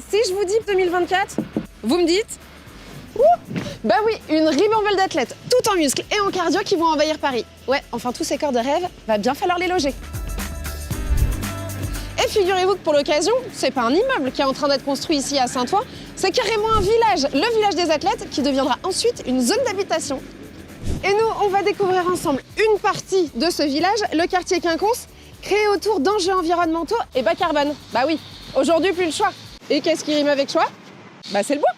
Si je vous dis 2024, vous me dites ouh, bah oui, une ribambelle d'athlètes, tout en muscles et en cardio qui vont envahir Paris. Ouais, enfin tous ces corps de rêve, va bien falloir les loger. Et figurez-vous que pour l'occasion, c'est pas un immeuble qui est en train d'être construit ici à Saint-Ouen, c'est carrément un village, le village des athlètes, qui deviendra ensuite une zone d'habitation. Et nous, on va découvrir ensemble une partie de ce village, le quartier Quinconce, créé autour d'enjeux environnementaux et bas carbone. Bah oui, aujourd'hui plus le choix. Et qu'est-ce qui rime avec choix? Bah c'est le bois.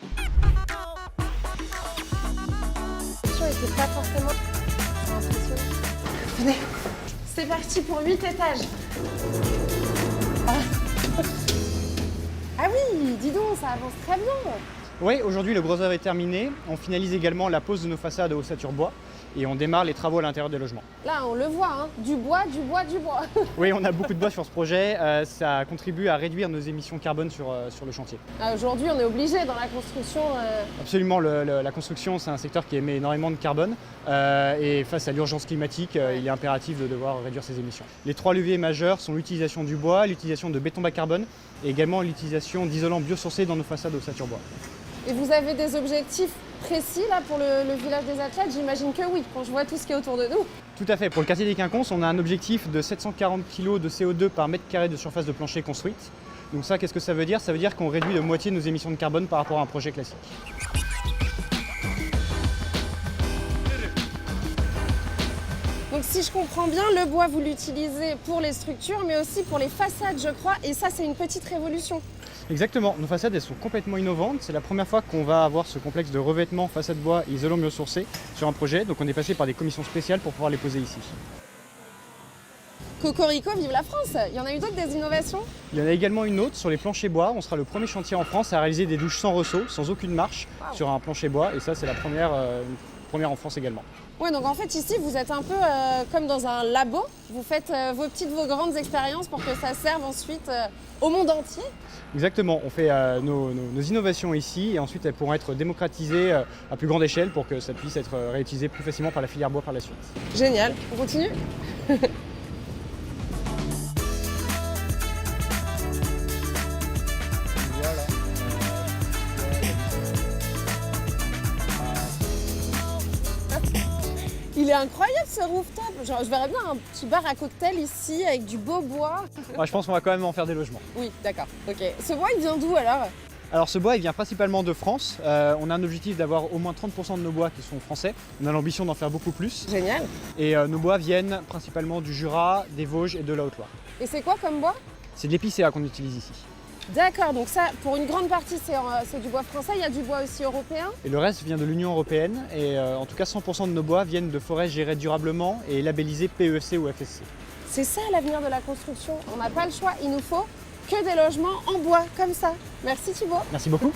C'est pas forcément impressionnant. Venez, c'est parti pour 8 étages. Ah oui, dis donc, ça avance très bien. Oui, aujourd'hui le gros œuvre est terminé. On finalise également la pose de nos façades à ossature bois et on démarre les travaux à l'intérieur des logements. Là, on le voit, hein, du bois, du bois, du bois. Oui, on a beaucoup de bois sur ce projet. Ça contribue à réduire nos émissions carbone sur le chantier. Aujourd'hui, on est obligé dans la construction. Absolument, la construction, c'est un secteur qui émet énormément de carbone et face à l'urgence climatique, il est impératif de devoir réduire ses émissions. Les 3 leviers majeurs sont l'utilisation du bois, l'utilisation de béton bas carbone et également l'utilisation d'isolants biosourcés dans nos façades ossature bois. Et vous avez des objectifs précis là pour le village des athlètes? J'imagine que oui, quand je vois tout ce qui est autour de nous. Tout à fait. Pour le quartier des Quinconces, on a un objectif de 740 kg de CO2 par mètre carré de surface de plancher construite. Donc ça, qu'est-ce que ça veut dire? Ça veut dire qu'on réduit de moitié nos émissions de carbone par rapport à un projet classique. Donc si je comprends bien, le bois, vous l'utilisez pour les structures, mais aussi pour les façades, je crois. Et ça, c'est une petite révolution. Exactement, nos façades elles sont complètement innovantes. C'est la première fois qu'on va avoir ce complexe de revêtement façade bois et isolant biosourcé sur un projet. Donc on est passé par des commissions spéciales pour pouvoir les poser ici. Cocorico, vive la France! Il y en a eu d'autres des innovations? Il y en a également une autre sur les planchers bois. On sera le premier chantier en France à réaliser des douches sans ressaut, sans aucune marche, sur un plancher bois. Et ça, c'est la première en France également. Ouais, donc en fait ici vous êtes un peu comme dans un labo, vous faites vos grandes expériences pour que ça serve ensuite au monde entier. Exactement, on fait nos innovations ici et ensuite elles pourront être démocratisées à plus grande échelle pour que ça puisse être réutilisé plus facilement par la filière bois par la suite. Génial, on continue? Il est incroyable ce rooftop. Genre, je verrais bien un petit bar à cocktail ici avec du beau bois. Ouais, je pense qu'on va quand même en faire des logements. Oui, d'accord. Ok. Ce bois, il vient d'où alors? Alors ce bois, il vient principalement de France. On a un objectif d'avoir au moins 30% de nos bois qui sont français. On a l'ambition d'en faire beaucoup plus. Génial. Et nos bois viennent principalement du Jura, des Vosges et de la Haute-Loire. Et c'est quoi comme bois? C'est de l'épicéa qu'on utilise ici. D'accord, donc ça, pour une grande partie, c'est du bois français. Il y a du bois aussi européen. Et le reste vient de l'Union européenne. Et en tout cas, 100% de nos bois viennent de forêts gérées durablement et labellisées PEFC ou FSC. C'est ça l'avenir de la construction. On n'a pas le choix, il nous faut que des logements en bois, comme ça. Merci Thibaut. Merci beaucoup.